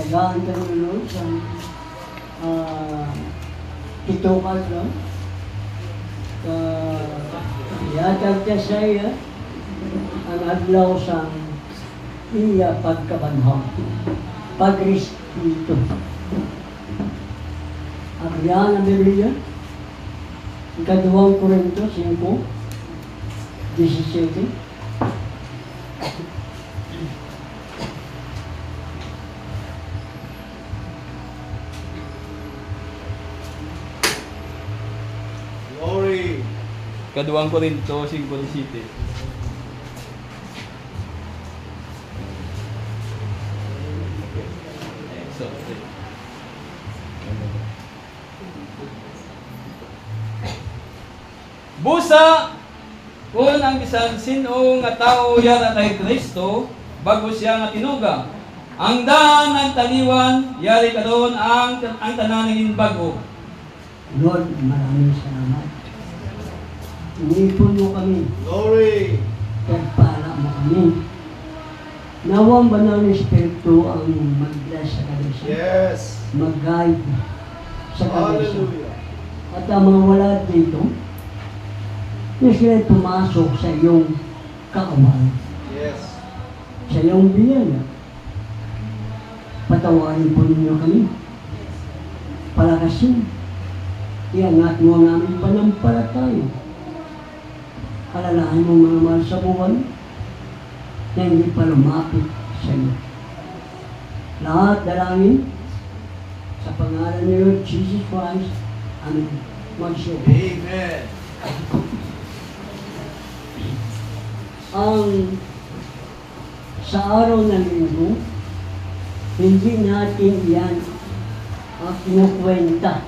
tagaan ka nun sa kitukas lang. Yatag ka sa iya ang adlaw sa iya pagkabanhaw. Pag-Kristo. Agyan ang Biblia. Ikaduhang Korinto 5:17. Glory. Kaduang Korinto 5:17. Busa kung ang bisan sino nga tao yara kay Kristo bago siya nga tinuga. Ang daan ng taliwan yari karon ang tanan naging bago. Lord, maraming salamat. Inipon mo kami. Glory. Pagpala mo kami. Nawang banal na Espiritu ang mag-bless sa kabisa. Yes. Mag-guide sa kabisa. Hallelujah. At ang mga wala dito, na sila pumasok sa iyong kaaway, Yes. sa iyong biyaya. Patawarin po ninyo kami. Palakasin. Iangat mo ang aming panampalataya. Alalahan mo mga mahal sa buwan na hindi pa lumapit sa iyo. Lahat dalangin sa pangalan ni Lord Jesus Christ. Amen. Mag-share. Amen. Ang sa araw ng linggo, hindi natin yan kinukwenta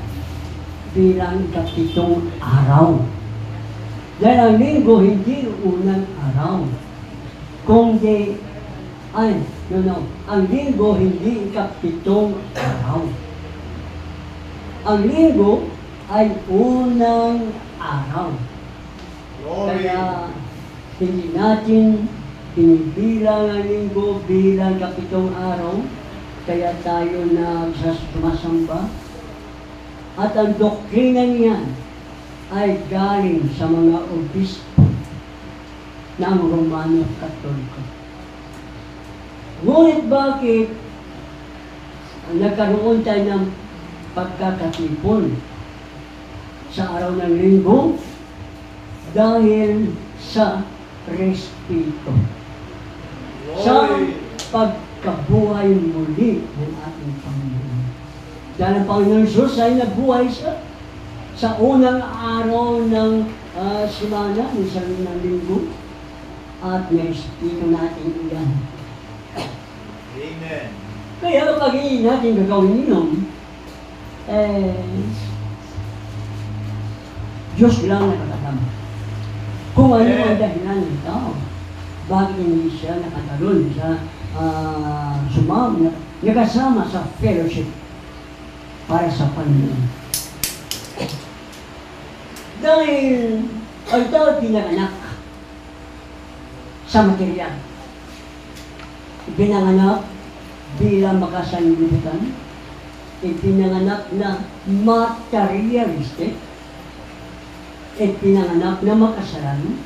bilang ikapitong araw. Dahil ang linggo hindi unang araw. Kundi, ang linggo hindi ikapitong araw. Ang linggo ay unang araw. Glory. Kaya hindi natin binibilang ang linggo bilang kapitong araw, kaya tayo nagsasamasamba. At ang doktrina niyan ay galing sa mga obispo ng Romano Katoliko. Ngunit bakit nagkaroon tayo ng pagkakatipon sa araw ng linggo? Dahil sa respeto. Sa Glory. pagkabuhay muli ng ating Panginoon. Dahil ang Panginoon Jesus ay nabuhay sa unang araw ng simana, ng linggo, at respeto natin iyan. Amen. Kaya kapag hindi natin gagawin yun, Diyos lang nakakatama. Kung ano ang dahilan ng tao, bakit hindi siya nakataroon sa nakasama sa fellowship para sa Panginoon. Dahil ang tao pinanganak sa material. Pinanganak bilang makasanlibutan. Ipinanganak na materialistic. Ipinanganak na makasalanan.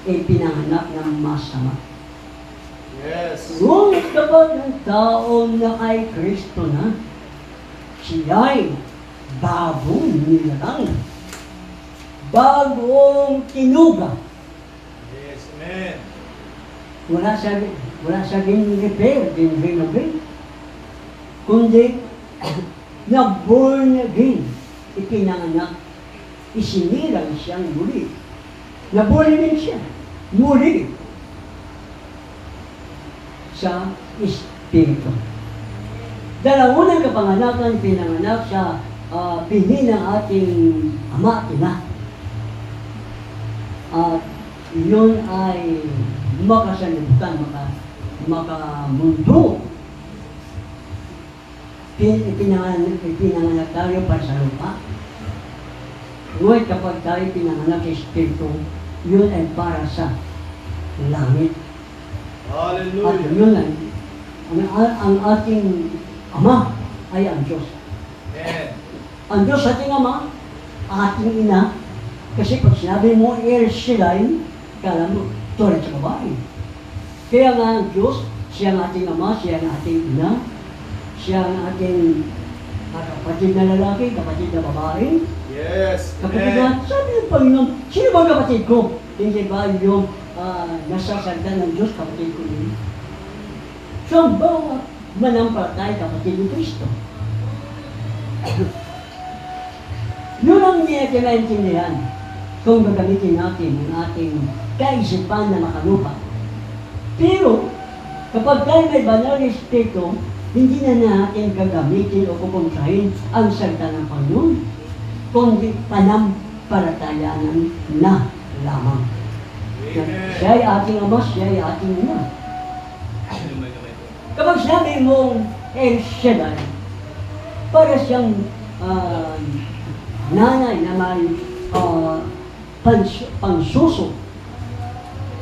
Ipinanganak na masama. Yes. Ngunit kapag ang tao na ay Kristo na, siya'y bagong nilalang. Bagong tinuga. Yes. Amen. Wala sa repair, renovate. Kundi, na-born again. Ipinanganak. Isinilang siyang muli. Na-born again siya. Muli. Sa Espiritu. Dahil ang unang kapanganakan, pinanganak sa pini ng ating ama at ina. At yun ay makasalibutan, makamundo. Ipinanganak tayo para sa lupa. Ngunit kapag tayo pinanganak sa Espiritu, yun ay para sa langit. At Hallelujah. yun ay ang ating Ama ay ang Diyos. Amen. Ang Diyos ating Ama, ating ina, kasi pag sinabi mo El Shaddai, kala mo, tulad sa babae. Kaya nga ang Diyos, siya ang ating Ama, siya ang ating ina, siya ang ating kapatid na lalaki, kapatid na babae, Yes. kapatid Amen. na, sabi ng Panginoon, sino ba kapatid ko? Hindi ba yung nasa salita ng Diyos, kapatid ko yun? So, ang bawat manampalatay, kapatid ni Kristo. Yun ang hindi natin maintindihan kung gagamitin natin ang ating kaisipan na makalupa. Pero, kapag tayo may banal na Espiritu, hindi na natin gagamitin o kukumsahin ang salita ng Panginoon, kundi panampalatayaan na lamang. Amen. Siya ay ating Ama, siya ay ating ina. Kapag sinabi mong El Shaddai, para siyang nanay na may pangsuso.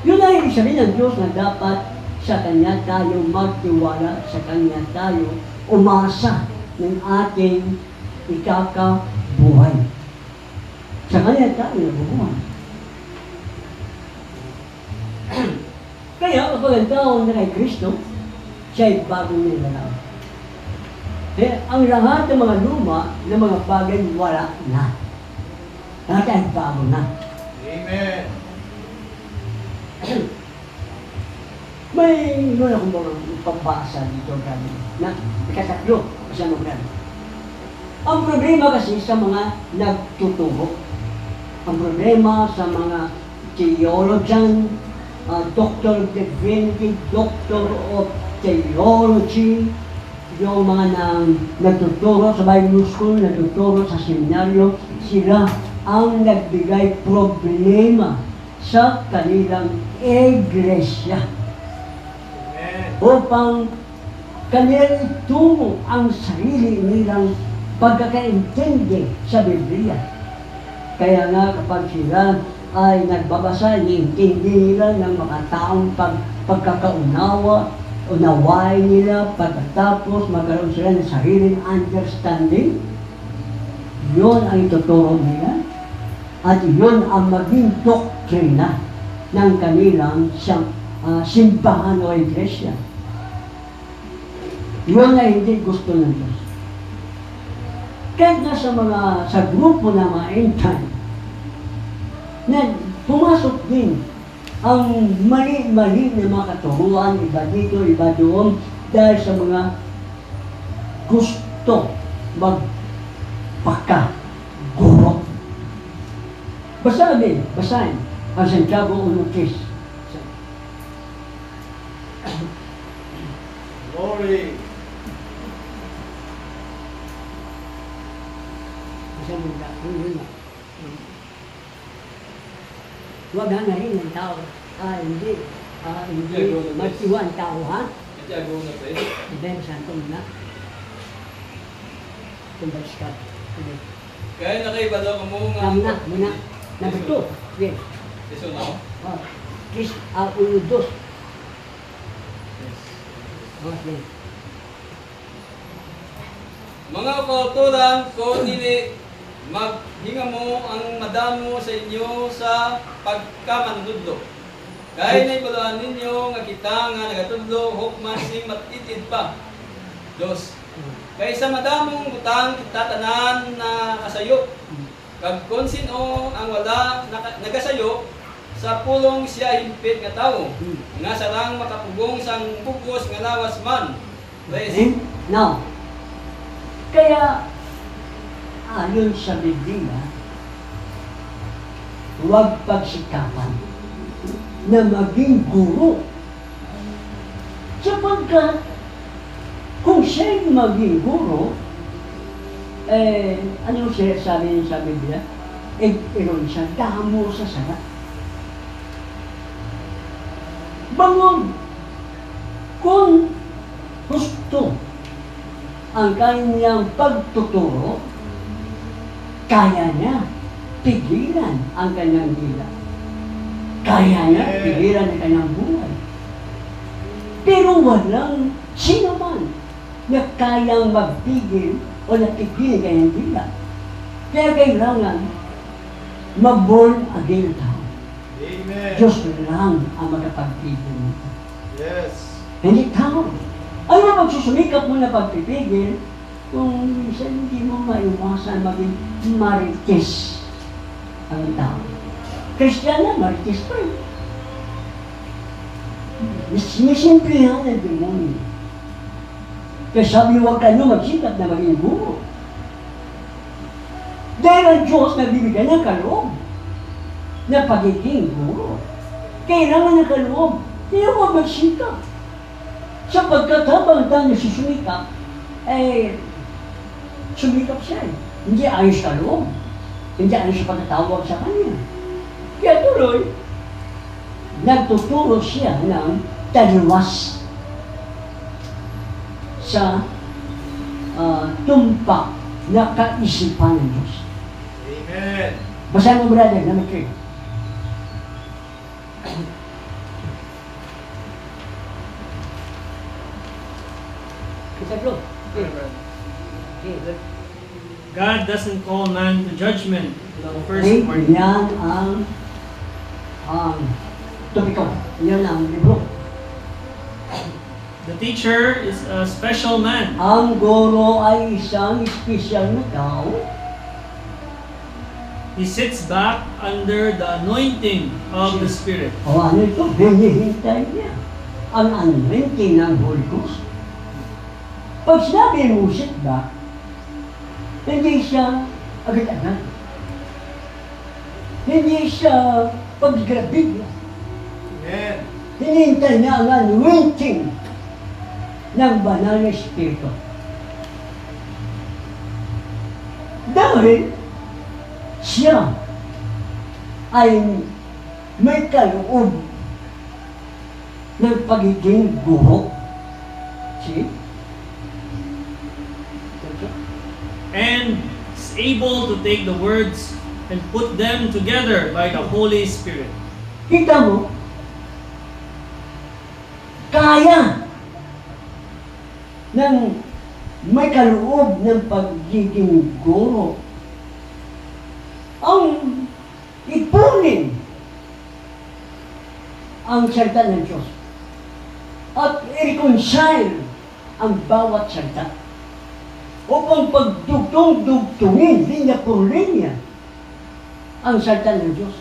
Yun ay ibig sabihin ng Diyos na dapat sa Kanya tayo magtiwala, sa Kanya tayo umasa ng ating ikakabuhay. Sa Kanya tayo nabubuhay. Kaya kapag ang tao na kay Kristo, siya ay bagong nilalang. Ang lahat ng mga luma ng mga bagay wala na. Lahat ay bago na. Amen. May yun akong mga pagbasa dito kami na ikatatlo kasi ano gan. Ang problema kasi sa mga nagtuturo. Ang problema sa mga theologian, Doctor of Divinity, Doctor of Theology, yung mga nagtuturo sa Bible School, nagtuturo sa seminaryo, sila ang nagbigay problema sa kanilang iglesia Amen. upang kanilang itungo ang sarili nilang pagkakaintindi sa Biblia. Kaya nga kapag sila ay nagbabasa, iintindi nila ng mga taong pagkakaunawa, unawain nila, pagkatapos magkaroon sila ng sariling understanding, yun ang ituturo nila, at yun ang maging doktrina ng kanilang simbahan o iglesia. Yun ay hindi gusto ng Diyos. Kahit na sa grupo ng mga end time, na pumasok din ang mali-mali na mga katuruan, iba dito, iba doon, dahil sa mga gusto magpaka-guro. Basahin ang Santiago 1:3. Glory. Basahin mo. Huwag hangarin ng tao. Hindi magsiwa ang tao, ha? Santiago na pa eh. Hindi, santo muna. Kumbas ka. Kaya nakaiba daw ka mo nga. Muna. Number 2. Yes. Eso na. Chris, 1:2. Okay. Mga kauturan, kung dili maghinga mo ang madamo sa inyo sa pagkamanudlo. Kaya na ibaluan ninyo nga kita nga nagatudlo hukman sing matitid pa. 2. Kaya sa madamong butang kita tanan na kasayo. Kag kung sino ang wala nagasayo sa pulong siya himpit nga tao. Nga sarang makapugong sang pugos nga lawas man. Now, kaya ayon sa Biblia, huwag pagsikapan na maging guro. Sapagkat kung siya'y maging guro, ano siya sabi sa Biblia? Iron siya, damo sa sarat. Bangon! Kung gusto ang kanyang pagtuturo, kaya niya pigilan ang kanyang dila. Kaya niya pigilan ang kanyang buhay. Pero walang Sino man na kayang magpigil o napigil kaya hindi lang. Kaya kailangan mag-born again tayo. Amen. Diyos lang ang makapagpigil nito. Yes. Hindi tao. Ano magsusumikap mo na pagpipigil kung minsan hindi mo maiwasan maging marites ang tao. Kristiyana, marites pa rin. Sinisimplihan ang demonyo. Kaya sabi, huwag kayo magsikap na maging guro. Dahil ang Diyos nagbibigay ng kaloob na pagiging guro. Kailangan ng kaloob. Kaya huwag magsikap. Sapagkat habang tayo susumikap, sumikap siya eh. Hindi ayos kaloob. Hindi ayos sa pagkatawag sa kanya. Kaya tuloy, nagtuturo siya ng taliwas sa tumpak na kaisipan ng Diyos. Amen. Basahin mo, brother, number 3. Kita God doesn't call man to judgment. The first Okay, part. yan ang topiko. Yan ang libro. The teacher is a special man. Ang guro ay isang espesyal na tao. He sits back under the anointing of the Spirit. O ano ito? Hinihintay niya ang anointing ng Holy Ghost. Pag sinabi mo sit back, hindi siya agad-agad. Hindi siya paggrabig. Amen. Hinihintay niya ang anointing ng banal na Espiritu. Dahil siya ay may kaloob ng pagiging guro. See? And is able to take the words and put them together by the Holy Spirit. Kita mo, kaya ng may kaloob ng pagiging guro ang ipunin ang salita ng Diyos at i-reconcile ang bawat salita upang pagdugtong-dugtungin linya por linya ang salita ng Diyos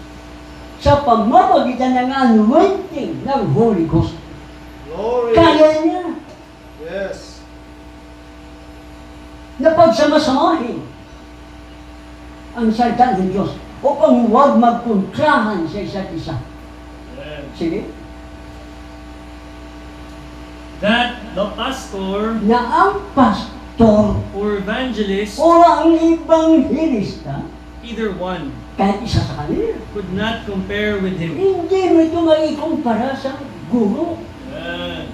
sa pamamagitan ng anointing ng Holy Ghost. Glory. Kaya niya Yes. na pagsamasamahin ang salita ng Diyos upang huwag magkontrahan sa isa't isa. Sige? That the pastor Na ang pastor or evangelist, o ang ibanghilista, either one, kahit isa sa kanila, could not compare with him. hindi mo ito maikumpara sa guro.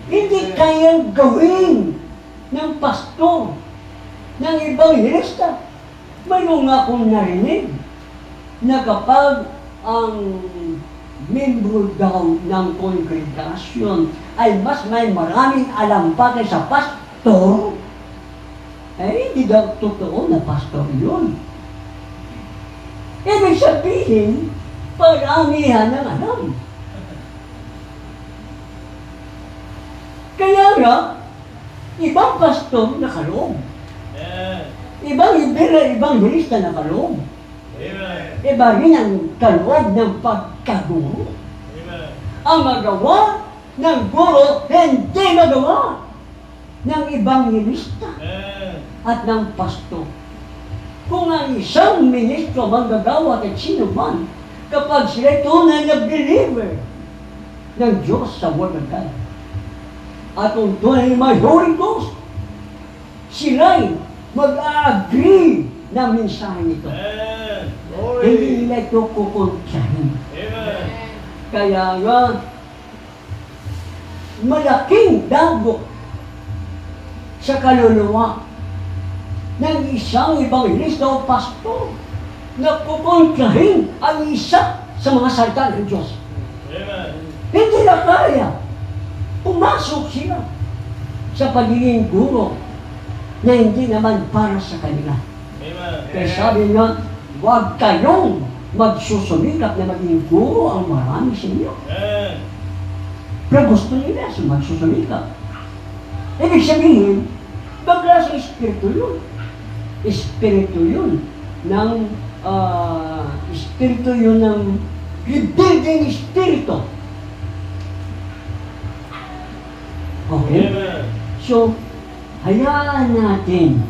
Hindi kayang gawin ng pastor, ng ibanghilista. Mayroon nga akong narinig na kapag ang membro daw ng kongregasyon ay mas may maraming alam pa kaysa pastor, hindi daw totoo na pastor yun. Ibig sabihin, paramihan ng alam. Kaya nga, ibang pastor nakaloob. Ibang hilista nakaloob. Amen. Iba rin ang kaloob ng pagkaguro. Amen. Ang magawa ng guro, hindi magawa ng ibang hilista at ng pastor. Kung ang isang ministro manggagawa at sino man, kapag sila tunay na believer ng Diyos sa Word of God, at kung tunay na may Holy Ghost, sila'y mag-agree na mensahe nito. Glory. Hindi nila ito kukuntsahin. Amen. Kaya nga, malaking dagok sa kaluluwa ng isang ebanghilista o pastor na kukontrahin ang isa sa mga salita ng Diyos. Amen. Hindi na kaya. Pumasok sila sa pagiging guro na hindi naman para sa kanila. Amen. Kaya sabi nga, huwag kayong magsusumikap na maging guro ang marami sa inyo. Amen. Pero gusto nila sa magsusumikap. Ibig sabihin, bagla sa espiritu yun. Espiritu yun ng rebuilding espiritu. Okay? Amen. So, hayaan natin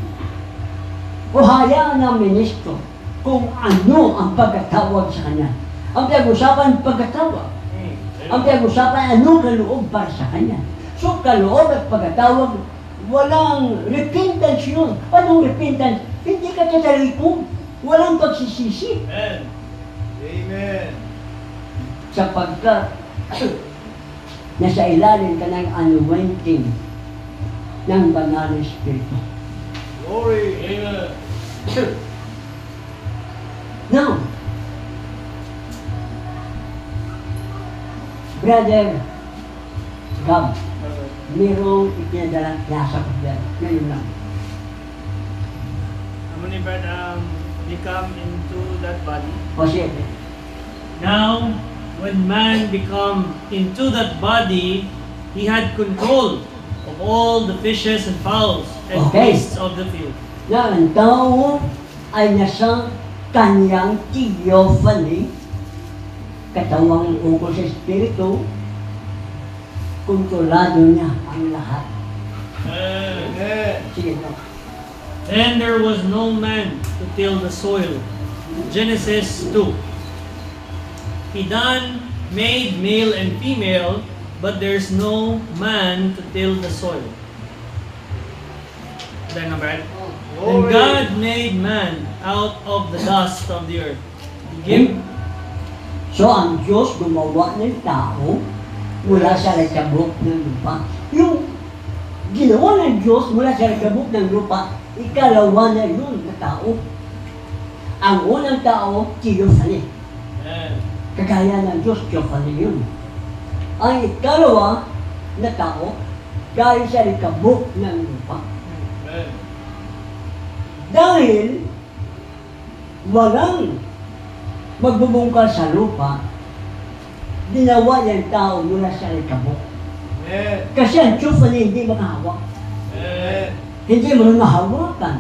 o hayaan ng ministro kung ano ang pagkatawag sa kanya. Ang pinag-usapan pagkatawag. Ang pinag-usapan anong kaloob para sa kanya. So, kaloob at pagkatawag, walang repentance yun. Anong repentance? Hindi ka tatalikod. Walang pagsisisi. Amen. Amen. Sapagkat nasa ilalim ka ng anointing ng banal na espiritu. Glory. Amen. Now, Brother Gab, mayroong ipinadala nasa kapatid. Ngayon lang. How many brother become into that body? Kasi, Now, when man become into that body, he had control of all the fishes and fowls and Okay. beasts of the field. na ang tao ay nasa kanyang theophany, katawang ukol sa espiritu, kontrolado niya ang lahat. Amen. Sige no. Then there was no man to till the soil. Genesis 2. He done made male and female, but there's no man to till the soil. Then number 8. And God made man out of the dust of the earth. Give So ang Diyos gumawa ng tao mula sa likabok ng lupa. Yung ginawa ng Diyos mula sa likabok ng lupa, ikalawa na yun na tao. Ang unang tao, theophany. Amen. Kagaya ng Diyos, theophany yun. Ang ikalawa na tao, galing sa likabok ng lupa. Amen. Dahil walang magbubungkal sa lupa, ginawa yung tao mula sa likabok. Amen. Kasi ang theophany hindi makahawak. Amen. Hindi mo mahawakan.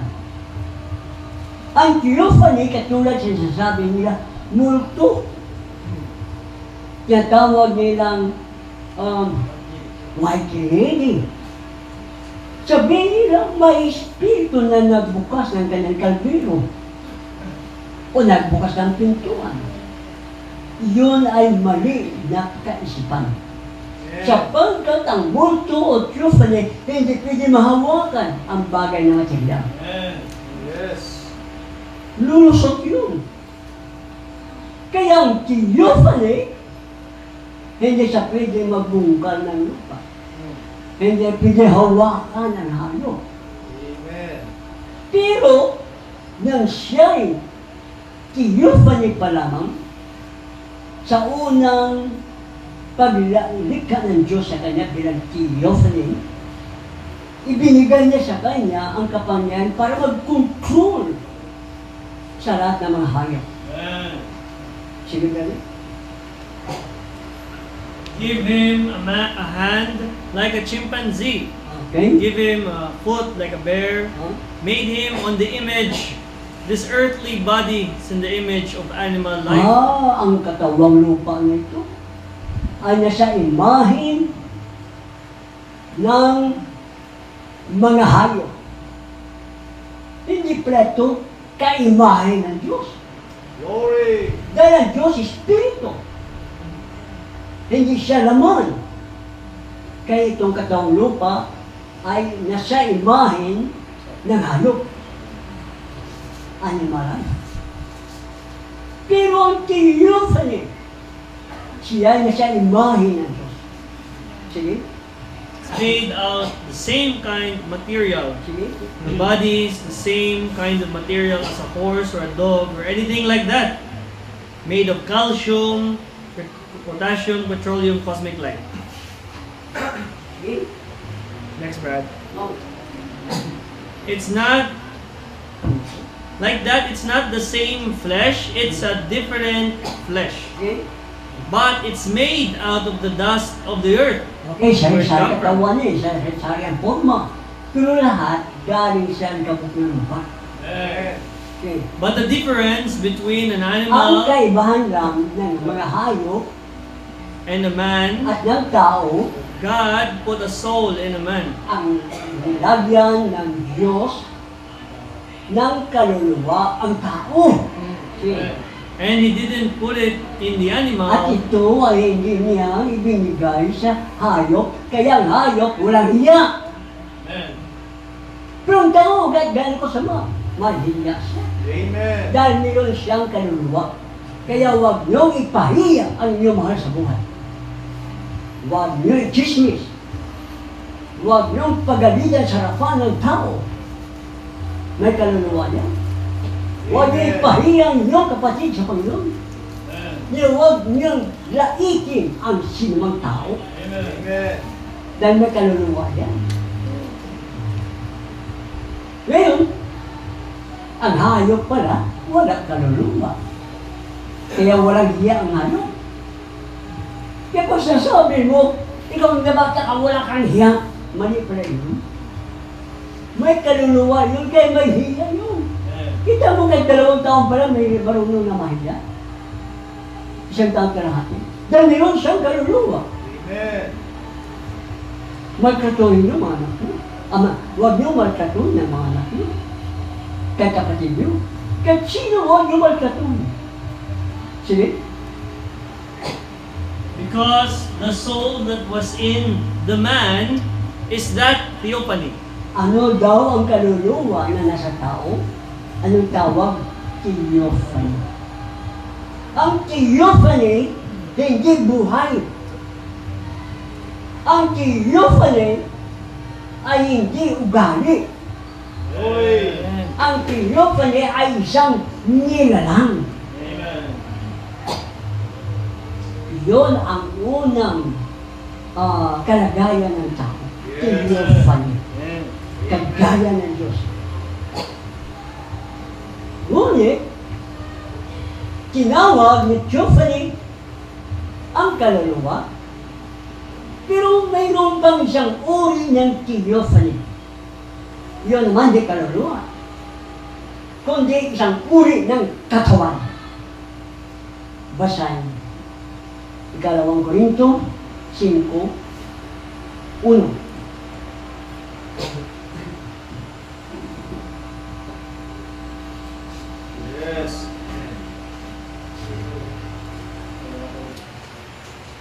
Ang theophany, katulad sa sasabi nila, multo. Tinatawag nilang white lady. Sabihin nila, may espiritu na nagbukas ng kanyang kalbiro o nagbukas ng pintuan. Yun ay mali na kaisipan. Sapagkat ang multo o theophany, hindi pwede mahawakan ang bagay na material. Amen. Yes. Lulusot yun. Kaya ang theophany, hindi siya pwede magbungkal ng lupa. Hindi pwede hawakan ng hayop. Amen. Pero, nang siya'y theophany pa lamang, sa unang paglikha ng Diyos sa kanya bilang theophany, ibinigay niya sa kanya ang kapangyarihan para mag-control sa lahat ng mga hayop. Amen. Sige ba? give him a hand like a chimpanzee. Okay? Give him a foot like a bear. Made him on the image. This earthly body is in the image of animal life. Ang katawang lupa nito ay nasa imahin ng mga hayop. Hindi pala ito kaimahin ng Diyos. Glory. Dahil ang Diyos Espiritu. Hindi siya laman. Kaya itong katawang lupa ay nasa imahin ng hayop. Animal. Pero ang theophany, siya ay nasa imahin ng Diyos. Sige? It's made out the same kind of material. Sige? The body is the same kind of material as a horse or a dog or anything like that. Made of calcium, potassium, petroleum, cosmic light. Sige? Next, Brad. It's not like that. It's not the same flesh. It's a different flesh. Okay? But it's made out of the dust of the earth. Okay, Where it sari-sari come from. katawan eh, sari-sari ang forma. Pero lahat, galing sa kabuk ng lupa. Amen. Okay. But the difference between an Ang animal kaibahan lang ng mga hayop and a man, at ng tao, God put a soul in a man. ang nilagyan ng Diyos ng kaluluwa ang tao. Okay. And He didn't put it in the At animal. ito ay hindi niya ibinigay sa hayop, kaya ang hayop walang hiya. Amen. Pero ang tao, kahit gano'n ko sama, mahiya siya. Amen. Dahil mayroon siyang kaluluwa. Kaya huwag niyong ipahiya ang inyong mahal sa buhay. Huwag niyong i-chismis. Huwag niyong pagalitan sa harapan ng tao. May kaluluwa niya. Huwag niyong ipahiya ang inyong kapatid sa Panginoon. Huwag niyong laikin ang sinumang tao. Amen. Dahil may kaluluwa yan. Ngayon, ang hayop pala, wala kaluluwa. Kaya walang hiya ang hayop. Kaya kung sasabi mo, ikaw ang nabata ka, wala kang hiya, mali pala yun. May kaluluwa yun, kaya may hiya yun. Kita mo kahit 2 taon pa lang, may marunong na mahiya. 1 taon ka na hati. Dahil mayroon siyang kaluluwa. Amen. Maltratuhin niyo mga anak niyo. Ama, huwag niyo maltratuhin ang mga anak niyo. Kahit kapatid niyo. Kahit sino huwag niyo maltratuhin. Sige? Because the soul that was in the man is that theophany. Ano daw ang kaluluwa na nasa tao? Anong tawag? Theophany. Ang theophany, hindi buhay. Ang theophany ay hindi ugali. Oy. Ang theophany ay isang nilalang. Amen. Yun ang unang kalagayan ng tao. Yes. Theophany. Amen. Kagaya ng Diyos. Ngunit, tinawag ni theophany ang kaluluwa, pero mayroon bang isang uri ng theophany? Yun naman di kaluluwa, kundi isang uri ng katawan. Basahin. 2 Korinto 5:1. Yes.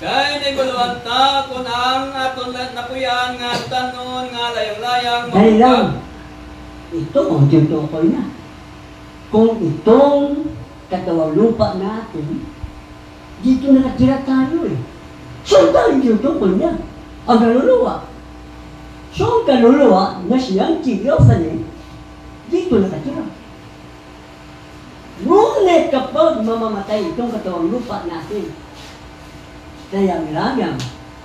Kaya naguluhan ta kung ang aton napuyan nga tanon nga layang-layang Dahil lang, ito ang tinutukoy na. Kung itong katawang lupa natin, dito nakatira tayo eh. So, tayo tinutukoy niya. Ang kaluluwa. So, ang kaluluwa na siyang theophany, dito nakatira. Ngunit kapag mamamatay itong katawang lupa natin, layang-layang.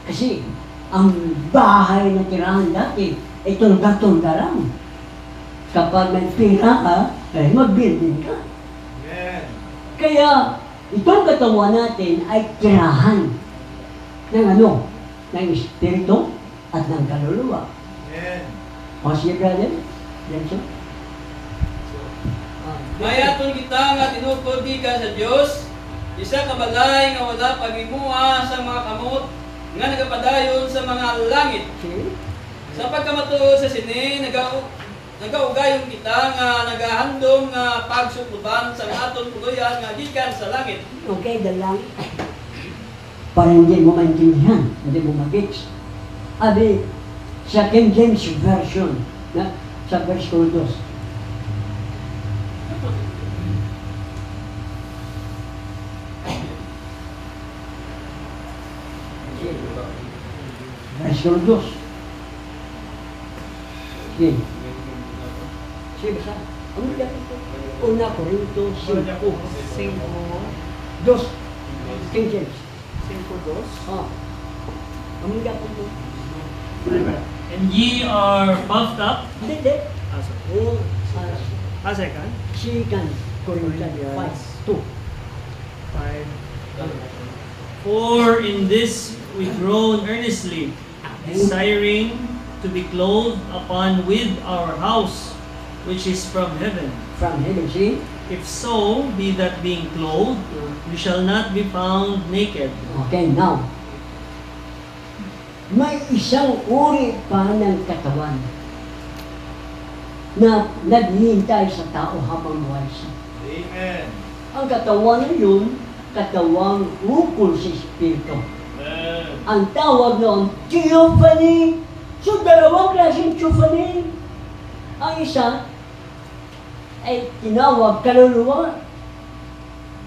Kasi ang bahay na tirahan dati, itong gatong lang. Kapag may pera ka, ay mag-building ka. Amen. Kaya itong katawan natin ay tirahan ng ano? Ng espiritu at ng kaluluwa. Amen. O sige, brother? Yan siya. May aton kita nga tinukod gikan sa Dios, isa ka balay nga wala paghimuha sa mga kamot nga nagapadayon sa mga langit. Okay. Sa pagkamatuod sa sini, nagaugayon kita nga nagahandom nga pagsukluban sa aton puluyan nga gikan sa langit. Okay, dalang. Para hindi mo maintindihan, hindi mo mag-gets. Abi, sa King James Version, na, sa verse 2. Verse 2. Sige. Sige, basta. Ano yan ito? Una Korinto 5. 2. King James. 5:2. Ah. Ano yan ito? And ye are puffed up. Hindi. Ah, sorry. Oh, Second. Second Corinthians 5:2. 5. For in this we groan earnestly, desiring to be clothed upon with our house, which is from heaven. From heaven, see? If so, be that being clothed, we shall not be found naked. Okay, now. May isang uri pa ng katawan na naghihintay sa tao habang buhay siya. Amen. Ang katawan na yun, katawang ukol sa Espiritu. Amen. Ang tawag noon, theophany. So, dalawang klaseng theophany. Ang isa ay tinawag kaluluwa.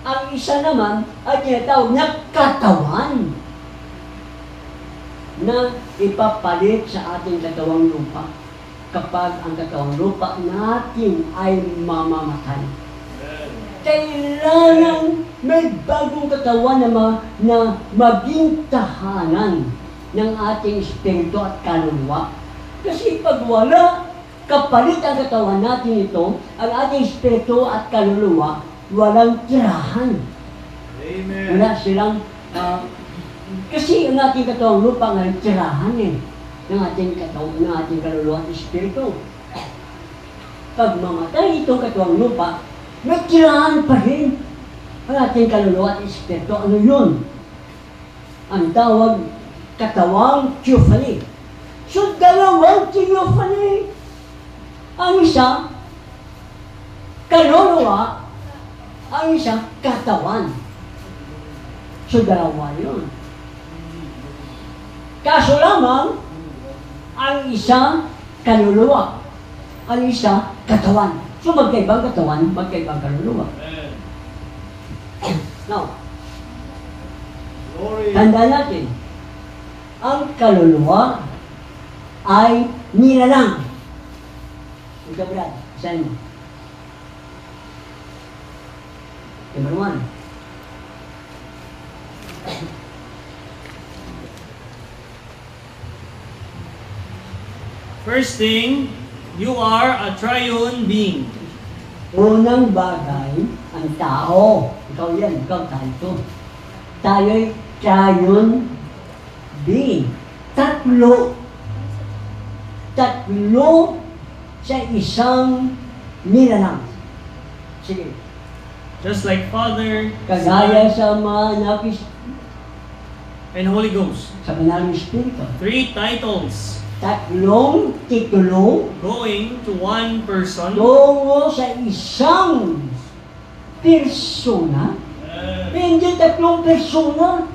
Ang isa naman ay tinatawag na katawan na ipapalit sa ating katawang lupa kapag ang katawang lupa natin ay mamamatay. Kailangan may bagong katawan na maging tahanan ng ating espiritu at kaluluwa. Kasi pag wala, kapalit ang katawan natin ito, ang ating espiritu at kaluluwa, walang tirahan. Amen. Wala silang, kasi ang ating katawang lupa nga tirahan ng ating katawan, ng ating kaluluwa at espiritu. Pag mamatay itong katawang lupa, may tirahan pa rin ang ating kaluluwa at espiritu. Ano yun? Ang tawag, katawang theophany. So, dalawang theophany. Ang isa, kaluluwa, ang isa, katawan. So, dalawa yun. Kaso lamang, ang isa, kaluluwa. Ang isa, katawan. So, magkaibang katawan, magkaibang kaluluwa. Amen. Now, Glory. tandaan natin, ang kaluluwa ay nilalang. Ikaw, Brad, saan mo? Number 1. First thing, you are a triune being. Unang bagay, ang tao. Ikaw yan, ikaw tayo. Tayo'y triune being. Tatlo sa isang nilalang. Sige. Just like Father, Kagaya Son, sa mga napis and Holy Ghost. sa Banal Espiritu. 3 titles Tatlong titulo going to one person. tungo sa isang persona. Hindi tatlong persona.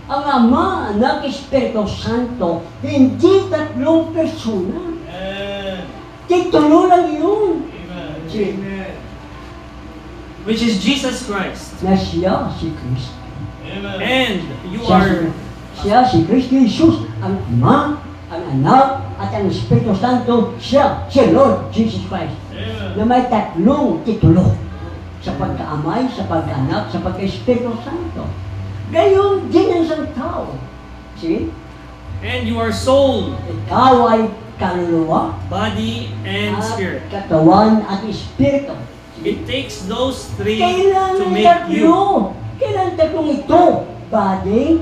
Ang Ama, Anak, Espiritu Santo, hindi tatlong persona. Amen. Titulo lang yun. Amen. Sige. Amen. Which is Jesus Christ. Na siya si Kristo. Amen. And you are Siya si Kristo Jesus, ang Ama, ang Anak, at ang Espiritu Santo, siya, si Lord Jesus Christ. Amen. Na may tatlong titulo sa pagkaamay, sa pagkaanak, sa pagka-Espiritu Santo. Gayon din ang isang tao. See? and you are soul, Ikaw ay kaluluwa, body, and at spirit. katawan at espiritu. It takes those 3 to Kailangan make you. tatlo. Kailangan tatlong ito. Body,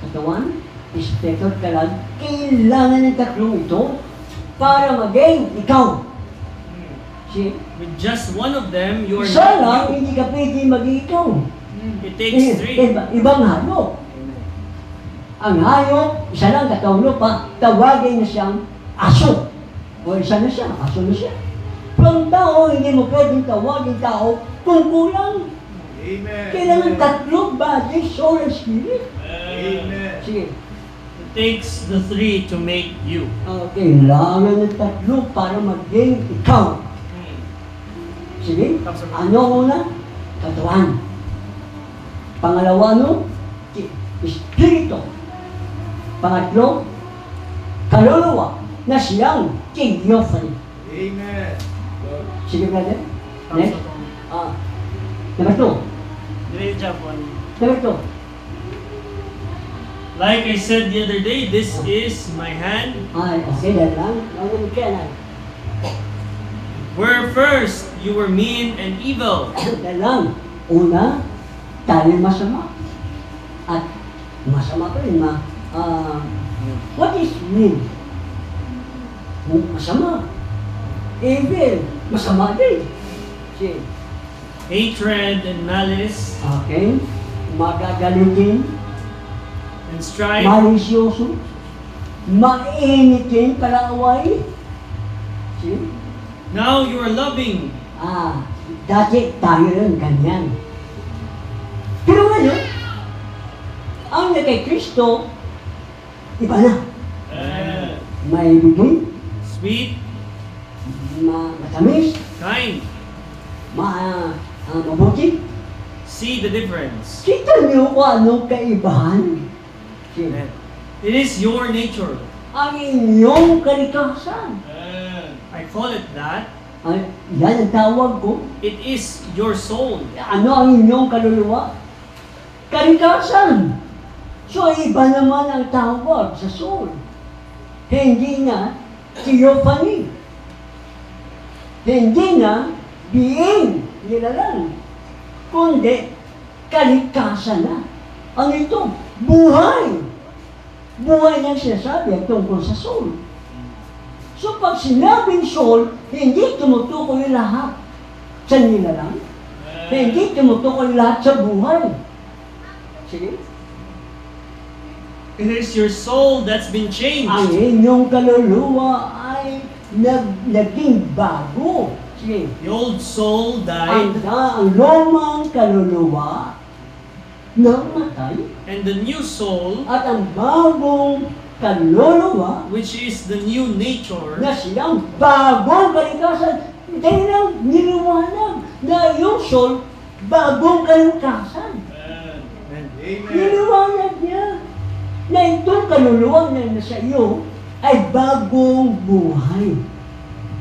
katawan, espiritu at kalan. Kailangan ng tatlong ito para maging ikaw. See? With just one of them, you are Isa lang, not you. hindi ka pwede maging ikaw. It takes 3. Ibang hayop. Ang hayop, isa lang katawang lupa, tawagin na siyang aso. O isa na siya, aso na siya. Pero ang tao, hindi mo pwedeng tawagin tao kung kulang. Amen. Kailangan tatlo, body, soul, and spirit. Amen. Sige. It takes the 3 to make you. Kailangan ng tatlo para maging ikaw. Sige. Ano una? Katawan. Pangalawa, no? Espiritu. Pangatlo, kaluluwa na siyang theophany. Amen. Sige, brother. Next. Number 2. Great job, one. Number 2. Like I said the other day, this is my hand. Ay, okay na lang. Ang kaya na. Where first you were mean and evil, Kaya lang. Una, tayo masama. At masama pa rin, what is mean? Masama. Evil. Masama din. See? hatred and malice Okay? Magagalitin, and strife, malisyoso, mainitin, kalaaway. See? now you are loving. Dati tayo rin ganyan. Pero ngayon, ang kay Kristo, iba na. May bigay, Sweet, matamis, kind. mabuti. See the difference. Kita niyo kung anong kaibahan. See? It is your nature. Ang inyong kalikasan. I call it that. Yan ang tawag ko. It is your soul. Ano ang inyong kaluluwa? Kalikasan. So, iba naman ang tawag sa soul. Hindi na theophany. Hindi na being nila lang. Kundi, kalikasan na. Ang ito, buhay. Buhay na sinasabi tungkol sa soul. So, pag sinabing soul, hindi tumutukoy lahat sa nila lang. Hindi tumutukoy lahat sa buhay. Sige. It is your soul that's been changed. Ang inyong kaluluwa ay naging bago. Sige. The old soul died, Ang lumang kaluluwa namatay and the new soul, at ang bagong kaluluwa which is the new nature, na siyang bagong kalikasan. Dahil lang niliwanag na yung soul, bagong kalikasan. Amen. Niliwanag niya na itong kaluluwa na nasa iyo ay bagong buhay.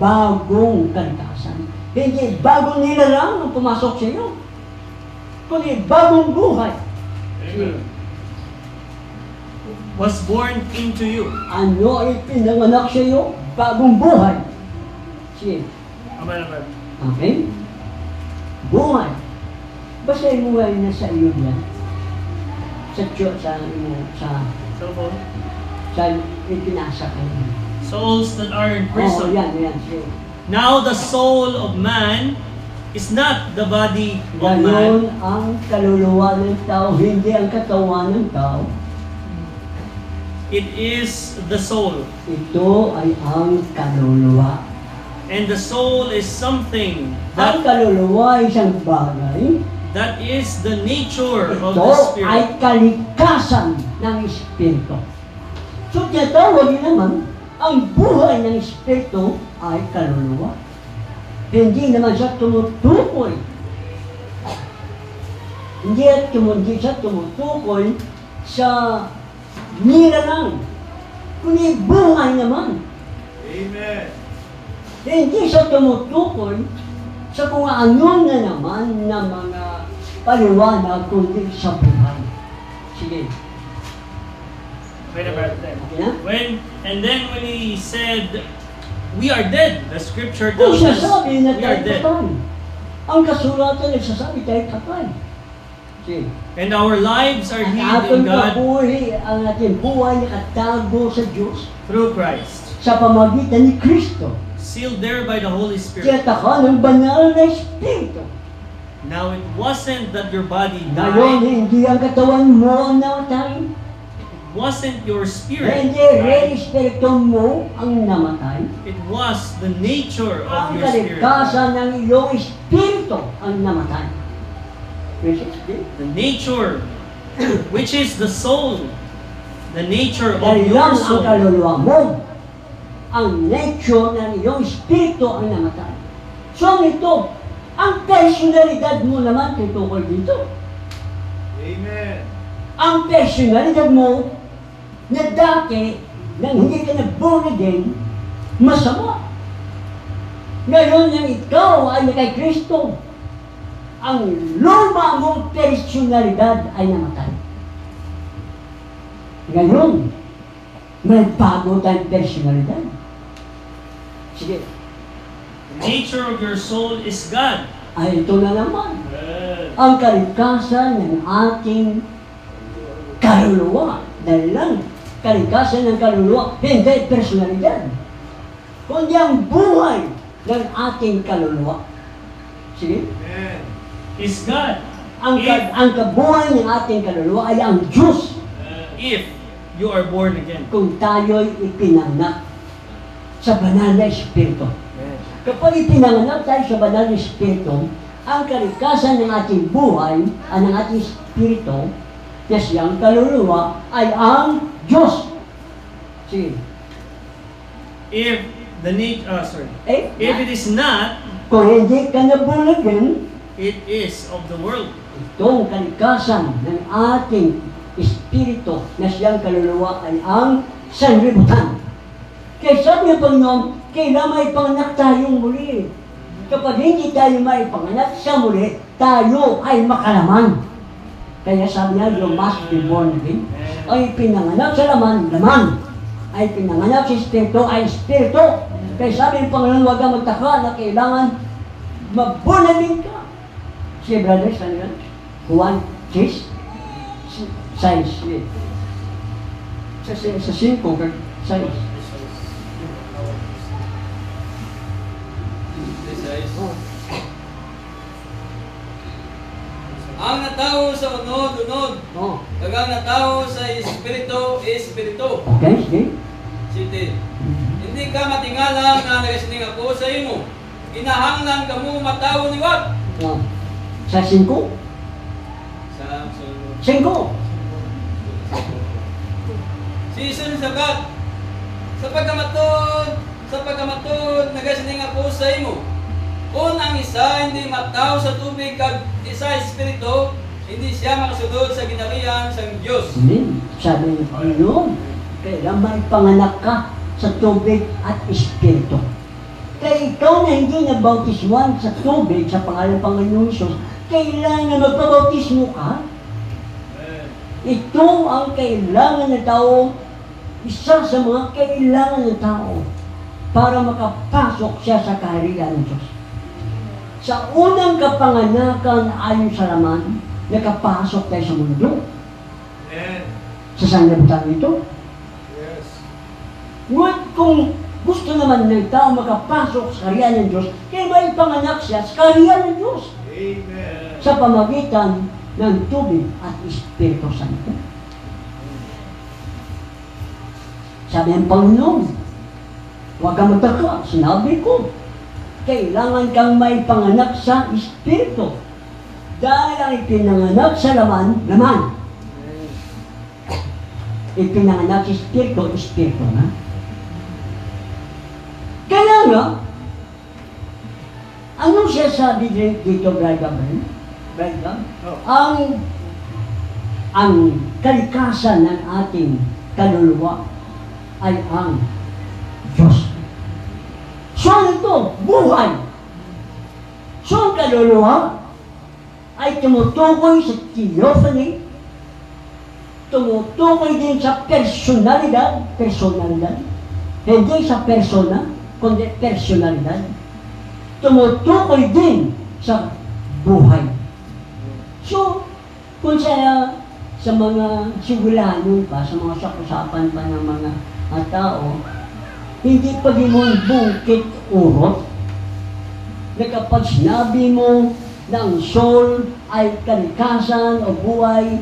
Bagong kalikasan. Hindi bagong nilalang ang pumasok sa iyo, kundi bagong buhay. Amen. was born into you. Ano ay pinanganak sa iyo? Bagong buhay. Sige. Amen, amen. Okay? Buhay. Basta yung buhay na sa iyo yan. Sa church, Cellphone. sa ipinasa ka yan. Souls that are in Oh, prison. yan. Sige. Now the soul of man is not the body of man. Ganon ang kaluluwa ng tao, hindi ang katawan ng tao. It is the soul. Ito ay ang kaluluwa. And the soul is something Ang that kaluluwa ay isang bagay. that is the nature of the Ito spirit. ay kalikasan ng Espiritu. So, tinatawag din naman, ang buhay ng Espiritu ay kaluluwa. Hindi naman siya tumutukoy. Hindi siya tumutukoy sa nilalang, kundi buhay naman. Amen. Hindi siya tumutukoy sa kung ano na naman na mga paliwanag kundi sa buhay. Sige. Wait a minute. Okay na? And then when he said, we are dead, the scripture Kung tells us sasabi na we are tayo dead. patay, ang kasulatan nagsasabi tayo patay. Sige. And our lives are Ang hid ating in God kabuhi, ang ating buhay nakatago sa Diyos through Christ, sa pamagitan ni Kristo. sealed there by the Holy Spirit. Tiyatakan ng banal na Espiritu. Now it wasn't that your body Ngayon, died, hindi ang katawan mo ang namatay. it wasn't your spirit Hindi rin died, Espiritu mo ang namatay. it was the nature of Ang your spirit. kalikasan ng iyong Espiritu ang namatay. Which is The nature, which is the soul, the nature of dahil your lang ang soul. kaluluwa mo, ang nature ng iyong Espiritu ang namatay. So nito, ang personalidad mo naman tutukol dito. Amen. Ang personalidad mo na dati nang hindi ka na-born again, masama. Ngayon nang ikaw ay kay Kristo, ang luma mong personalidad ay namatay. Ngayon, may bago tayong personalidad. Sige. The nature of your soul is God. Ay, ito na naman. Amen. Ang kalikasan ng ating kaluluwa. Dahil lang, kalikasan ng kaluluwa, hindi personalidad. Kundi ang buhay ng ating kaluluwa. Sige. Amen. Is God. Ang kabuhay ng ating kaluluwa ay ang Diyos If you are born again. kung tayo'y ipinanganak sa banal na Espiritu. Kapag ipinanganak tayo sa banal na Espiritu, ang kalikasan ng ating buhay, ng ating Espiritu, na siyang kaluluwa, ay ang Diyos. Sige. If the nature, Eh, if it is not, kung hindi ka nabulagin, it is of the world. itong kalikasan ng ating Espiritu na siyang kaluluwa ay ang sanlibutan. Kaya sabi ng Panginoon, kailangan may panganak tayong muli. Kapag hindi tayo may panganak sa muli, tayo ay makalaman. Kaya sabi niya, you must be born again. Ay pinanganak sa laman, laman. Ay pinanganak sa Espiritu, ay Espiritu. Kaya sabi ng Panginoon, huwag kang magtaka na kailangan mag-born again ka. Si brothers, ano yan? Juan, Chis, Science. Sa 5, Science. Ang natao sa unod-unod, Oh. kagang natao sa espiritu, espiritu. Okay, sige. City. Hindi ka matingalang na nagasining ako sa imo. Inahanglan ka mo matao liwat. Oh. Sa 5? Sa 5. season sagat. Sa pagkamatod, nagasining ako sa imo. Kung ang isa hindi matao sa tubig kag isa espiritu, hindi siya makasunod sa ginarihan sa Diyos. Amen. Sabi ng Panginoon, kailangan may panganak ka sa tubig at espiritu. Kaya ikaw na hindi nabautismuhan sa tubig sa pangalan ng Panginoon Isus, kailangan magpabautismo ka. Amen. Ito ang kailangan ng tao, isa sa mga kailangan ng tao para makapasok siya sa kaharian ng Diyos. Sa unang kapanganakan ayon sa laman, nakapasok tayo sa mundo. Amen. Sa sanlibutan ito. Yes. Ngunit kung gusto naman ng tao makapasok sa kaharian ng Diyos, kaya may panganak siya sa kaharian ng Diyos Amen. sa pamagitan ng tubig at Espiritu Santo. Sabi ng Panginoon, huwag kang magtaka, sinabi ko, kailangan kang may panganak sa Espiritu. Dahil ang ipinanganak sa laman. Ipinanganak sa Espiritu, Espiritu na. Kaya nga, anong siya sabi dito, Brother Gabriel? Ang kalikasan ng ating kaluluwa ay ang Diyos. So ito, buhay. So ang kaluluwa ay tumutukoy sa theophany, tumutukoy din sa personalidad, hindi sa persona, kundi personalidad. Tumutukoy din sa buhay. So, kung sa mga sigulano pa, sa mga sakusapan pa ng mga tao, hindi pa din mo bukit urot na kapag sinabi mo na ang soul ay kalikasan o buhay,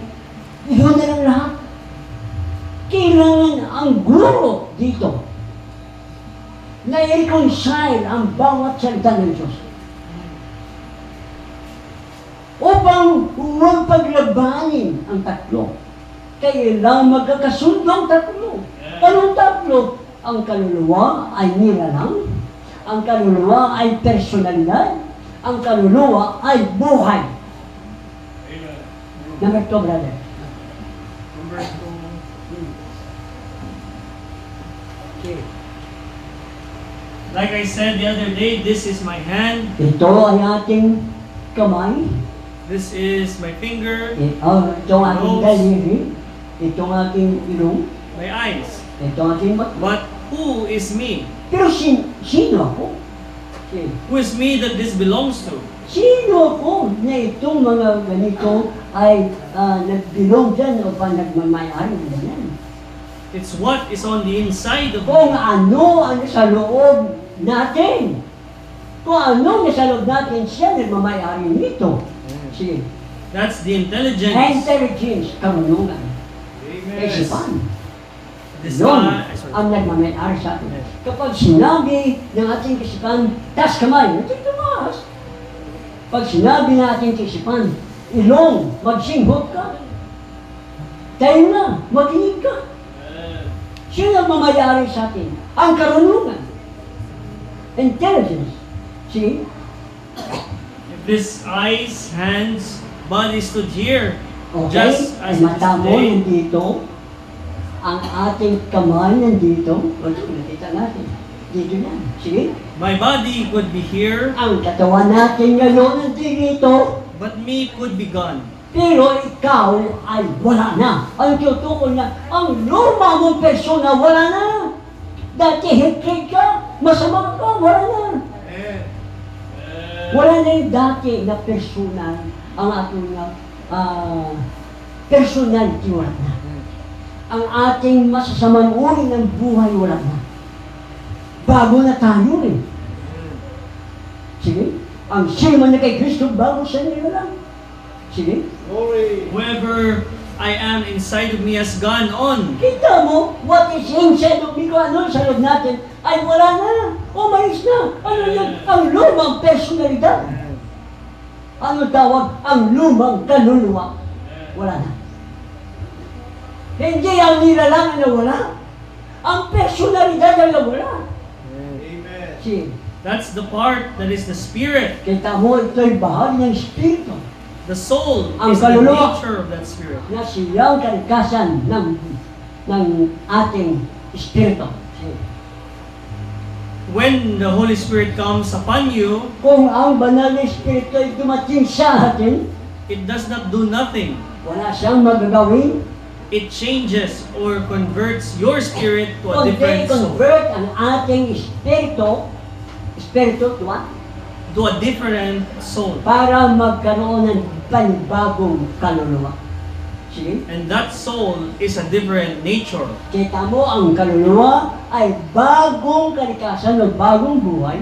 yun na lang lahat. Kailangan ang guro dito na i-reconcile ang bawat salita ng Diyos upang huwag paglabanin ang tatlo. Kailangan magkakasundo ang tatlo. Anong tatlo? Ang kaluluwa ay nilalang, ang kaluluwa ay personalidad, ang kaluluwa ay buhay. Amen. Number 2, brother. Number 2. Okay. Like I said the other day, this is my hand, Ito ay ating kamay. this is my finger, Ito ang ating daliri. Itong aking ilong, my eyes. itong aking mata. But who is me? Pero sino ako? Who is me that this belongs to? Sino ako na itong mga ganito ay nagbilong dyan o pa nagmamayari na yan? It's what is on the inside of Kung me. ano ang nasa loob natin. Kung ano nasa loob natin, siya nagmamayari nito. Sige. That's the intelligence. Intelligence, karunungan. Amen. Kaisipan. This Yun sorry. ang nagmamayari sa atin. Kapag sinabi ng ating kaisipan, taas kamay, hindi tumaas. Pag sinabi ng ating kaisipan, ilong, magsinghot ka. Tayo na, makinig ka. Sino ang mamayari sa atin? Ang karunungan. Intelligence. See? If this eyes, hands, body stood here, Okay? just as it is Mata mo today, nandito. Ang ating kamay nandito. O, nakita natin. Dito yan. Sige? my body could be here, Ang katawan natin ngayon nandito. but me could be gone. Pero ikaw ay wala na. Ang tutukoy na, ang luma mong persona, wala na. Dati hatred ka, masama ka, wala na. Amen. Wala na yung dati na personal, ang ating personality, wala na. Ang ating masasamang uri ng buhay, wala na. Bago na tayo eh. Sige? Ang sino na kay Kristo, bago sa nila lang. Sige? Glory. Whoever I am inside of me has gone on. Kita mo, what is inside of me, kung ano sa loob natin, ay wala na. Umalis na. Ano yan? Ang lumang personalidad. Ano tawag? Ang lumang kaluluwa. Wala na. Hindi ang nilalangan na wala. Ang personalidad na wala. Amen. Sige. That's the part that is the spirit. Kita mo, ito'y bahagi ng Espiritu The soul Ang is the kaluluwa. nature of that spirit. na siyang kalikasan ng ating Espiritu. Sige. When the Holy Spirit comes upon you, Kung ang banal na Espiritu ay dumating sa atin, it does not do nothing. wala siyang magagawin, It changes or converts your spirit to a kundi different soul. convert ang ating Espiritu to what? To a different soul. Para magkaroon ng panibagong kaluluwa. Sige? And that soul is a different nature. Kita mo, ang kaluluwa ay bagong kalikasan o bagong buhay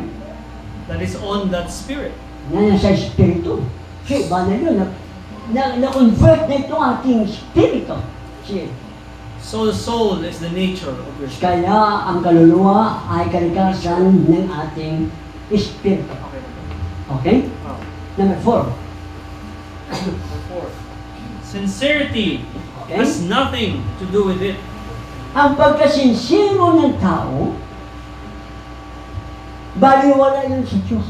That is on that spirit. na nasa Espiritu. Sige, banal yun. Na-convert na ito ating Espiritu. Sige. So the soul is the nature of your spirit. Kaya ang kaluluwa ay kalikasan ng ating Espiritu. Okay? Number 4. Sincerity Okay? has nothing to do with it. Ang pagkasinsiro ng tao, baliwala yun sa Diyos.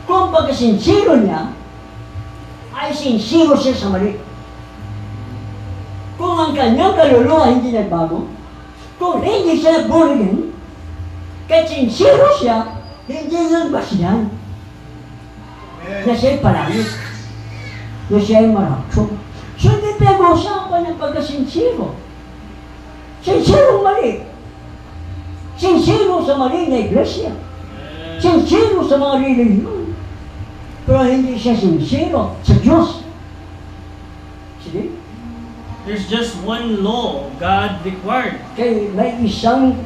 Kung pagkasinsiro niya, ay sinsiro siya sa mali. Kung ang kanyang kaluluwa hindi nagbago, kung hindi siya born again, kahit sinsiro siya, hindi yun basihan na Amen. siya'y palangit, na siya'y marapso. So, hindi pag-usapan ng pagkasinsiro. Sinsiro mali. Sinsiro sa mali na iglesia. Sinsiro sa mga religion. Pero hindi siya sinsiro sa Diyos. Sige? There's just one law God required. Kaya may isang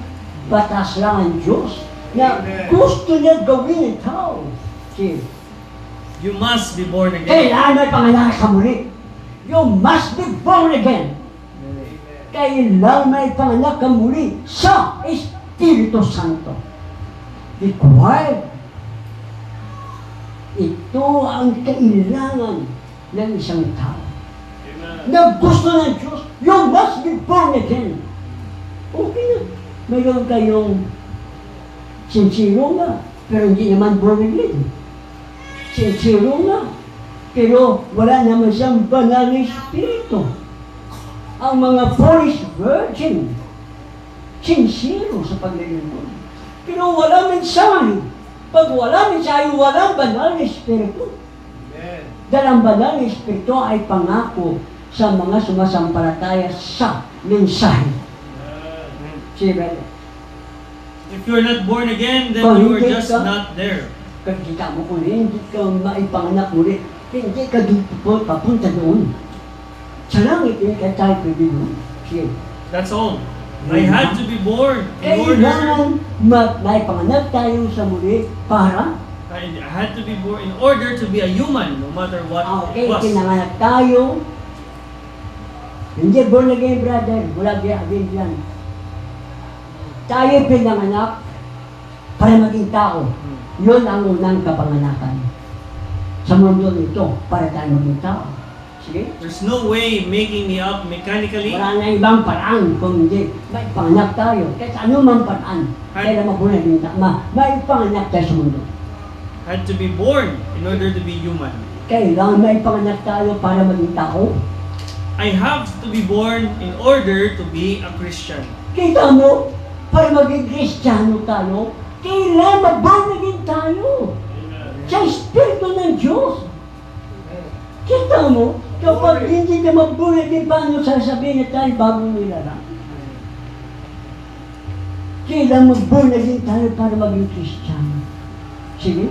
batas lang ang Diyos na Amen. gusto niya gawin ng tao. Sige. You must be born again. Kailangan may panganak ka muli. You must be born again. Kailangan may panganak ka muli sa Espiritu Santo. Required. Ito ang kailangan ng isang tao. Na gusto ng Diyos, you must be born again. Okay na. Mayroon kayong sincero nga, pero hindi naman born again. Sincero nga, pero wala naman siyang banal na Espiritu. Ang mga foolish virgin, sincero sa paglilingkod. Pero wala mensahe. Pag wala mensahe, walang banal na Espiritu. Amen. Dahil ang banal na Espiritu ay pangako sa mga sumasampalataya sa mensahe. Sige, brother. If you're not born again, then Kung you are hindi just ka- not there. Kung kita mo kung hindi ka maipanganak muli, hindi ka papunta doon. Sa langit, hindi ka tayo pwede doon. Sige. That's all. I had to be born in order. Kailangan maipanganak tayo sa muli para I had to be born in order to be a human, no matter what okay, it was. pinanganak tayo. Hindi born again, brother. Wala again yan. Tayo pinanganak para maging tao. Yun ang unang kapanganakan. Sa mundo nito, para tayo maging tao. Sige? There's no way making me up mechanically. Wala na ibang paraan kung hindi. May panganak tayo. Kahit ano mang paraan. Kaya mabuhay din tayo. May panganak tayo sa mundo. Had to be born in order to be human. Kailangan may panganak tayo para maging tao. I have to be born in order to be a Christian. Kita mo, para maging Kristiyano tayo, kailangan magbunagin tayo sa Espiritu ng Diyos. Kita mo, kapag hindi ka magbunagin, paano sasabihin na tayo bagong nilalang? Kailangan magbunagin tayo para maging Kristiyano. Sige?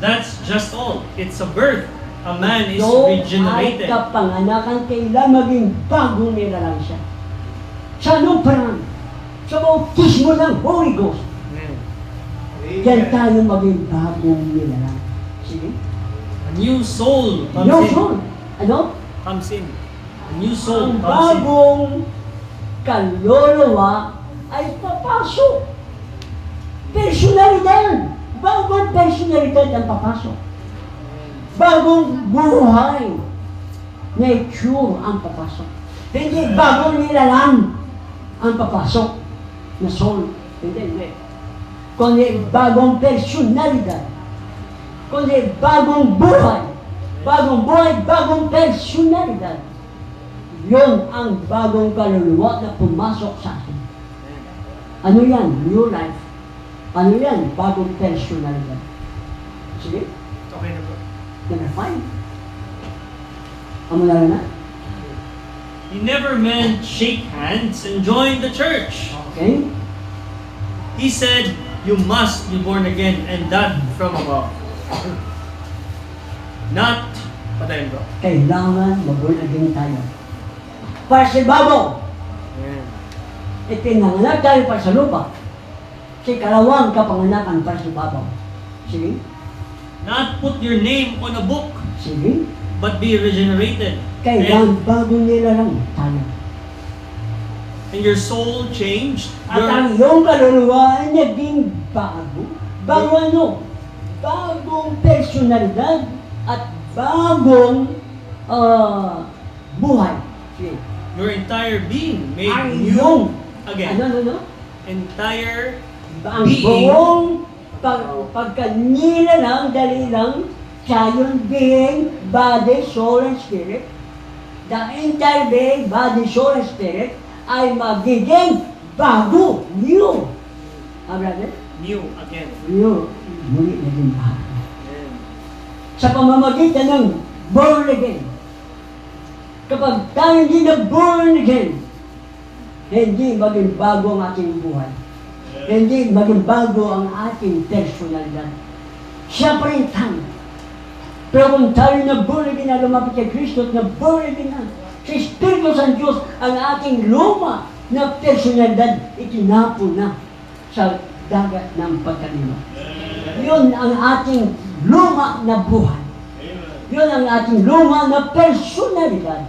That's just all. It's a birth. A man is Doon ay regenerated. kapanganakan, kailangan maging bagong nilalang siya. Sa anong paraan? Sa bautismo ng Holy Ghost. Yan tayo maging bagong nilalang. Sige? A new soul comes No, in. son. Ano? Comes in. A new soul Ang comes in. bagong kaluluwa ay papasok. Personalidad. Bagong personalidad ang papasok. Bagong buhay. Nature ang papasok. Hindi bagong nilalang ang papasok na soul. Hindi. Kundi bagong personalidad. Kundi bagong buhay. Bagong buhay, bagong personalidad. Yun ang bagong kaluluwa na pumasok sa atin. Ano yan? New life. Ano yan? Bagong personalidad. Sige? Okay na po. Number 5. Amo na na? He never meant shake hands and join the church. Okay? He said, you must be born again and that from above. Not, patayin bro. Kailangan mag-born-again tayo. Para sa ibabaw. Itinanganak tayo para sa lupa. Si kalawang kapanganakan para sa ibabaw. Sige? Not put your name on a book, Sige? but be regenerated. Kailangan bagong nilalang tayo. And your soul changed. At ang iyong kaluluwa ay naging bago. Bago ano? Bagong personalidad at bagong buhay. Sige. Your entire being made Ang new iyong again. ano? Entire Ang being. buong pagkanila lang, dali lang, siya yung being, body, soul, and spirit. The entire being, body, soul, and spirit, ay magiging bago, new. Brother? new again. New. Muli na din bago. Sa pamamagitan ng born again. Kapag tayo hindi na born again, hindi maging bago ang ating buhay. Hindi maging bago ang ating personalidad. Siya pa rin tayo. Pero kung tayo na born again na lumapit kay Kristo at na born again na sa Espiritu sa Diyos, ang ating luma na personalidad itinapon na sa dagat ng pagkalima. Yun ang ating luma na buhay. Yun ang ating luma na personalidad.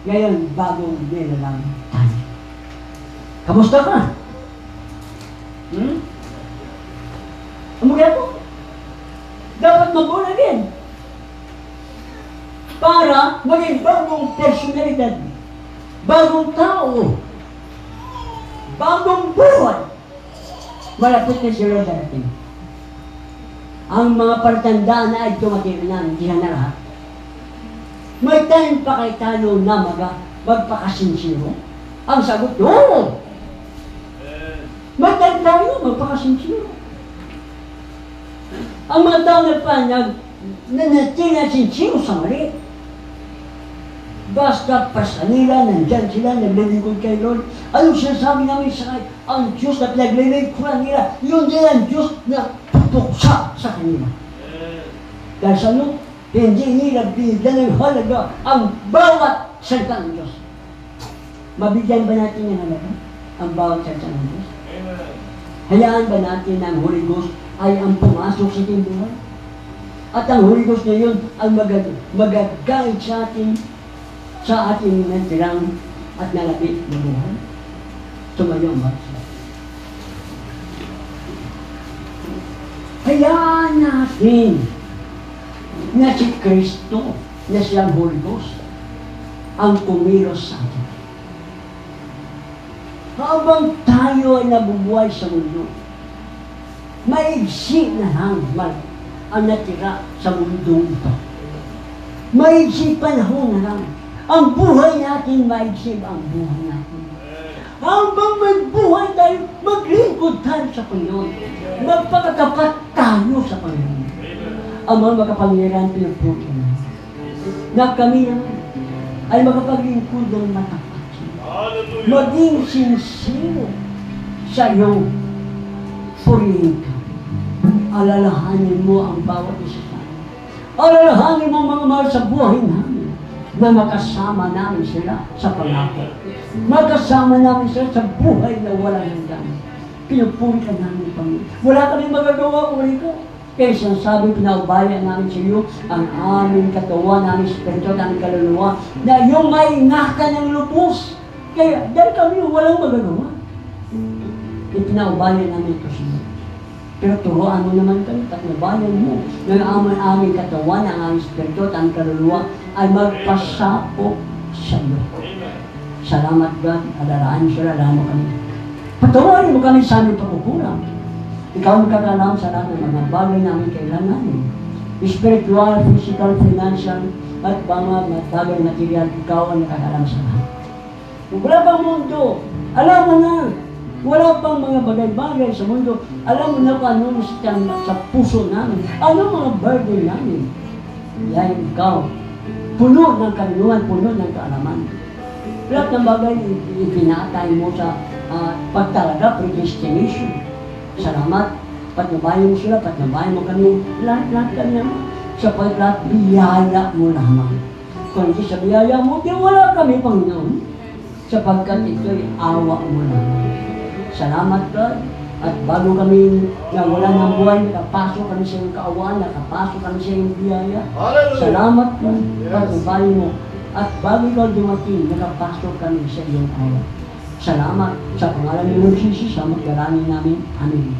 Ngayon, bagong nilalang tayo. Kamusta ka? Kaya po, dapat mag-born again. Para maging bagong personalidad. Bagong tao. Bagong buhay. Malapit na si Lord darating. Ang mga palatandaan na ay dumating na, hindi na lahat. May time pa kay talo na magpakasinsiro? Ang sagot, oo! May time tayo magpakasinsiro. Ang mga tao na nanatili na sinsiro sa mali. Basta pasta nila, nandyan sila, naglilingkod kay Lord. Anong sinasabi namin sa kanya? Ang Diyos na pinaglilingkuran nila, yun din ang Diyos na tutuksa sa kanila. Dahil sa ano? Hindi nila binigyan ng halaga ang bawat salita ng Diyos. Mabigyan ba natin ng halaga ang bawat salita ng Diyos? Hayaan ba natin na ang Holy Ghost ay ang pumasok sa ating buhay? At ang Holy Ghost na yun ang magagayad sa ating natirang at nalapit na buhay. Tumayo ang bawat salita. Hayaan natin na si Kristo, na siyang Holy Ghost, ang kumilos sa atin. Habang tayo ay nabubuhay sa mundo, maigsi na lang ang natira sa mundong ito. Maigsi panahon na lang. Ang buhay natin, maigsi ang buhay natin. Habang may buhay tayo, maglingkod tayo sa Panginoon. Magpakatapat tayo sa Panginoon. Ang mga makapangyarihan pinagputo na kami naman ay makapaglingkod ng matapat. Maging sincere sa iyong purihin ka. Alalahanin mo ang bawat isa sa amin. Alalahanin mo mga mahal sa buhay namin na makasama namin sila sa pangako. Makasama namin sila sa buhay na walang hanggan. Pinupuri ka namin, Panginoon. Wala kami magagawa kung ikaw. Kaya sinasabi, pinaubaya namin sa iyo ang aming katawan, aming spirito, aming kaluluwa, na yung may ingaka ng lubos. Kaya dahil kami walang magagawa. Ipinaubaya namin ito sa iyo. Pero turuan mo naman kami, patnubayan mo, na ang aming katawan, ang aming spirito, ang kaluluwa, ay magpasapok sa iyo. Salamat God, adaraan sila, alam mo kami. Patuloy mo kami sa aming pagkukulang. Ikaw ang magkakalam sa lahat ng mga bagay namin kailanganin. Spiritual, physical, financial, at mga bagay material, ikaw ang nakakalam sa lahat. Kung wala pang mundo, alam mo na, wala pang mga bagay-bagay sa mundo, alam mo na kung ano sa puso namin, ano mga burden namin. Yan ikaw, puno ng kanunuan, puno ng kaalaman. Lahat ng bagay, ipinatay mo sa pagtalaga, predestination. Salamat, patnubayan mo sila, patnubayan mo kami, lahat kami naman. Sapagkat biyaya mo lamang. Kung hindi sa biyaya mo, di wala kami, Panginoon. Sapagkat ito'y awa mo lamang. Salamat, God. At bago kami nawala ng buhay, nakapasok kami sa iyong kaawaan, nakapasok kami sa iyong biyaya. Salamat, God. Patnubayan mo. At bago ikaw dumating, nakapasok kami sa iyong awa. Salamat sa pangalan ni Lord Jesus sa magdalangin namin. Amen.